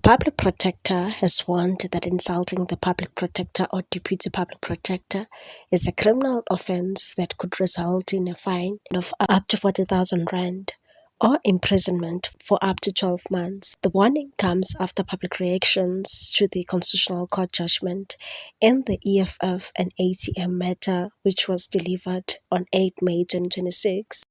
public protector has warned that insulting the public protector or deputy public protector is a criminal offence that could result in a fine of up to 40,000 rand or imprisonment for up to 12 months. The warning comes after public reactions to the Constitutional Court judgment in the EFF and ATM matter, which was delivered on 8 May 2026.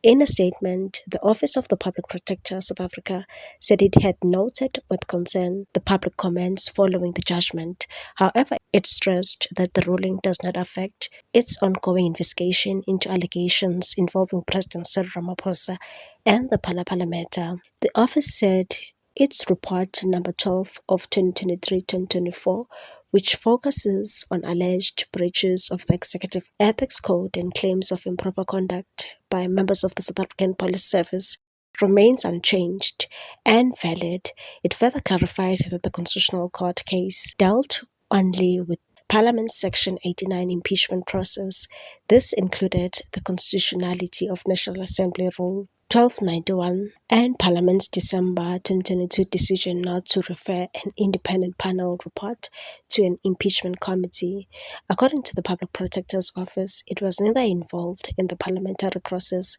In a statement, the Office of the Public Protector South Africa said it had noted with concern the public comments following the judgment. However, it stressed that the ruling does not affect its ongoing investigation into allegations involving President Cyril Ramaphosa and the Phala matter. The office said its report number 12 of 2023-2024, which focuses on alleged breaches of the Executive Ethics Code and claims of improper conduct by members of the South African Police Service, remains unchanged and valid. It further clarified that the Constitutional Court case dealt only with Parliament's Section 89 impeachment process. This included the constitutionality of National Assembly Rule 1291 and Parliament's December 2022 decision not to refer an independent panel report to an impeachment committee. According to the Public Protector's Office, it was neither involved in the parliamentary process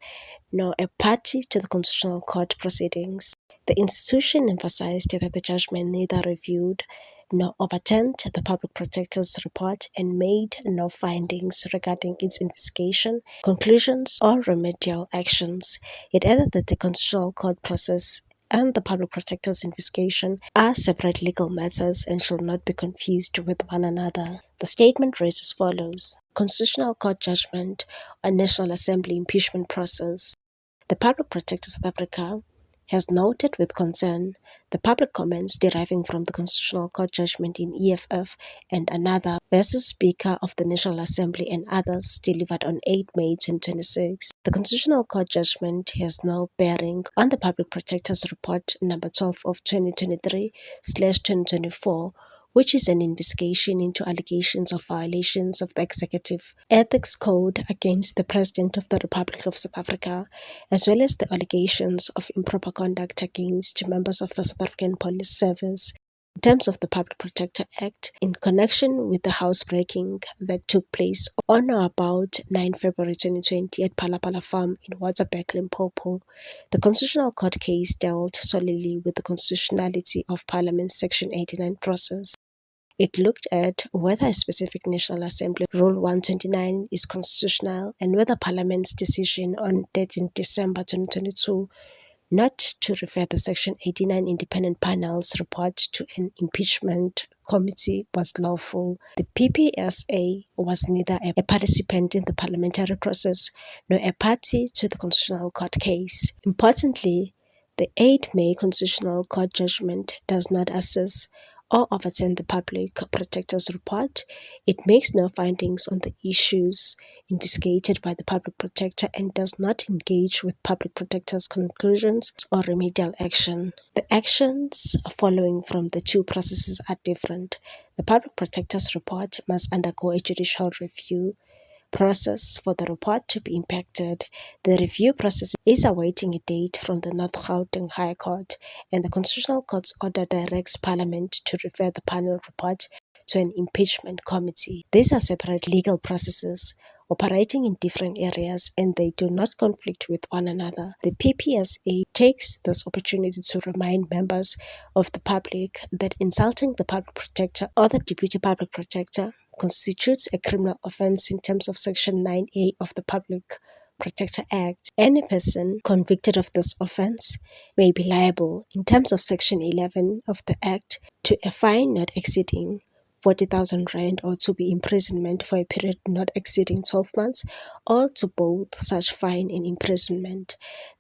nor a party to the Constitutional Court proceedings. The institution emphasized that the judgment neither reviewed nor overturned the Public Protector's report and made no findings regarding its investigation, conclusions, or remedial actions. It added that the Constitutional Court process and the Public Protector's investigation are separate legal matters and should not be confused with one another. The statement reads as follows: Constitutional Court judgment on National Assembly impeachment process. The Public Protector South Africa has noted with concern the public comments deriving from the Constitutional Court judgment in EFF and another versus Speaker of the National Assembly and others delivered on 8 May 2026. The Constitutional Court judgment has no bearing on the Public Protector's Report number 12 of 2023/2024, which is an investigation into allegations of violations of the Executive Ethics Code against the President of the Republic of South Africa, as well as the allegations of improper conduct against members of the South African Police Service in terms of the Public Protector Act in connection with the housebreaking that took place on or about 9 February 2020 at Phala Farm in Waterberg, Limpopo. The Constitutional Court case dealt solely with the constitutionality of Parliament's Section 89 process. It looked at whether a specific National Assembly Rule 129 is constitutional and whether Parliament's decision on 13 December 2022 not to refer the Section 89 independent panel's report to an impeachment committee was lawful. The PPSA was neither a participant in the parliamentary process nor a party to the Constitutional Court case. Importantly, the 8 May Constitutional Court judgment does not assess or overturn the Public Protector's report. It makes no findings on the issues investigated by the Public Protector and does not engage with Public Protector's conclusions or remedial action. The actions following from the two processes are different. The Public Protector's report must undergo a judicial review process for the report to be impacted. The review process is awaiting a date from the North Gauteng High Court, and the Constitutional Court's order directs Parliament to refer the panel report to an impeachment committee. These are separate legal processes operating in different areas, and they do not conflict with one another. The PPSA takes this opportunity to remind members of the public that insulting the Public Protector or the Deputy Public Protector constitutes a criminal offence in terms of Section 9A of the Public Protector Act. Any person convicted of this offence may be liable, in terms of Section 11 of the Act, to a fine not exceeding 40,000 rand or to be imprisonment for a period not exceeding 12 months or to both such fine and imprisonment.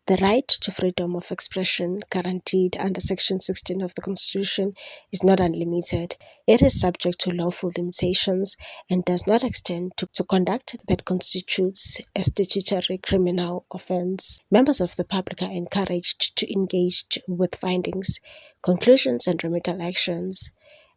The right to freedom of expression guaranteed under Section 16 of the Constitution is not unlimited. It is subject to lawful limitations and does not extend to conduct that constitutes a statutory criminal offence. Members of the public are encouraged to engage with findings, conclusions, and remedial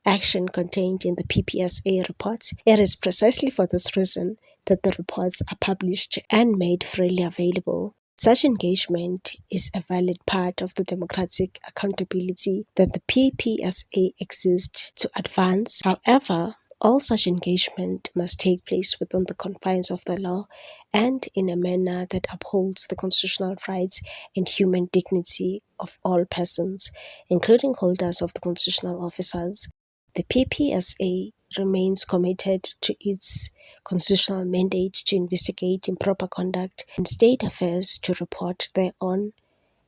action contained in the PPSA reports. It is precisely for this reason that the reports are published and made freely available. Such engagement is a valid part of the democratic accountability that the PPSA exists to advance. However, all such engagement must take place within the confines of the law and in a manner that upholds the constitutional rights and human dignity of all persons, including holders of the constitutional offices. The PPSA remains committed to its constitutional mandate to investigate improper conduct in state affairs, to report thereon,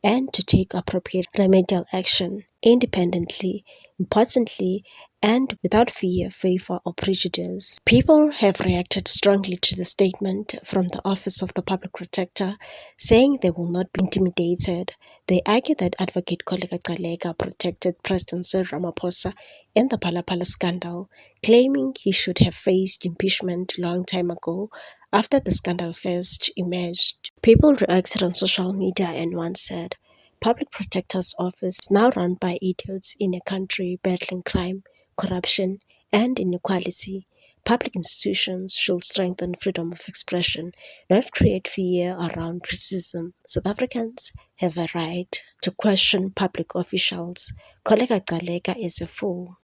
and to take appropriate remedial action independently, importantly, and without fear, favor, or prejudice. People have reacted strongly to the statement from the Office of the Public Protector, saying they will not be intimidated. They argue that Advocate Koleka Gcaleka protected President Cyril Ramaphosa in the Phala scandal, claiming he should have faced impeachment long time ago after the scandal first emerged. People reacted on social media and one said, Public Protector's office is now run by idiots in a country battling crime, corruption, and inequality. Public institutions should strengthen freedom of expression, not create fear around criticism. South Africans have a right to question public officials. Koleka Gcaleka is a fool.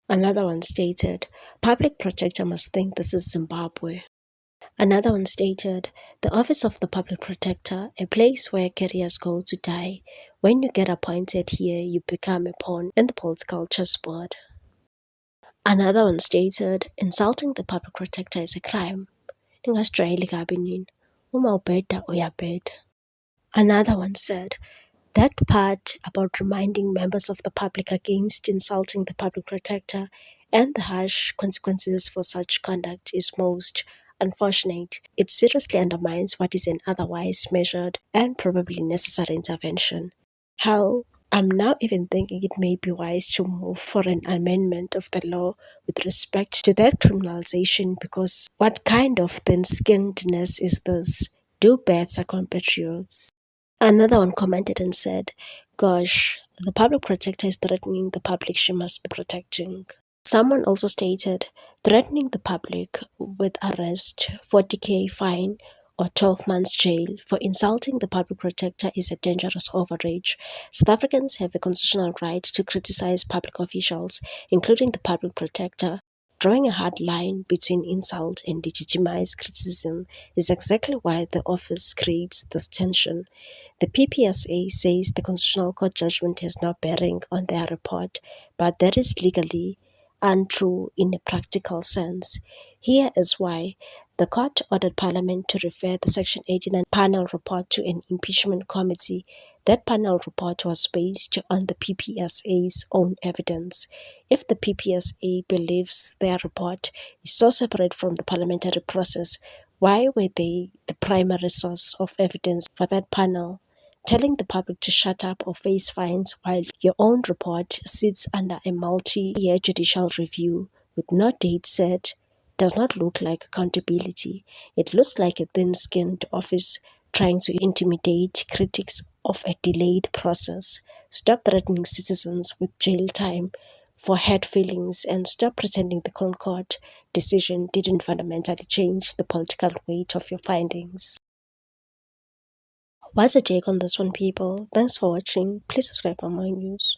Another one stated, Public Protector must think this is Zimbabwe. Another one stated, the Office of the Public Protector, a place where careers go to die. When you get appointed here, you become a pawn in the political chessboard. Another one stated, insulting the Public Protector is a crime. Ningasijwayeli kabi nina. Uma ubheda uyabheda. Another one said, that part about reminding members of the public against insulting the Public Protector and the harsh consequences for such conduct is most unfortunate. It seriously undermines what is an otherwise measured and probably necessary intervention. Hell, I'm now even thinking it may be wise to move for an amendment of the law with respect to that criminalization, because what kind of thin-skinnedness is this? Do better, compatriots. Another one commented and said, Gosh, the Public Protector is threatening the public she must be protecting. Someone also stated, threatening the public with arrest, 40k fine, or 12 months jail for insulting the Public Protector is a dangerous overreach. South Africans have a constitutional right to criticize public officials, including the Public Protector. Drawing a hard line between insult and legitimized criticism is exactly why the office creates this tension. The PPSA says the Constitutional Court judgment has no bearing on their report, but that is legally untrue in a practical sense. Here is why. The court ordered Parliament to refer the Section 89 panel report to an impeachment committee. That panel report was based on the PPSA's own evidence. If the PPSA believes their report is so separate from the parliamentary process, why were they the primary source of evidence for that panel? Telling the public to shut up or face fines while your own report sits under a multi-year judicial review with no date set does not look like accountability. It looks like a thin-skinned office trying to intimidate critics of a delayed process. Stop threatening citizens with jail time for hurt feelings and stop pretending the Concord decision didn't fundamentally change the political weight of your findings. What's your take on this one, people? Thanks for watching. Please subscribe for more news.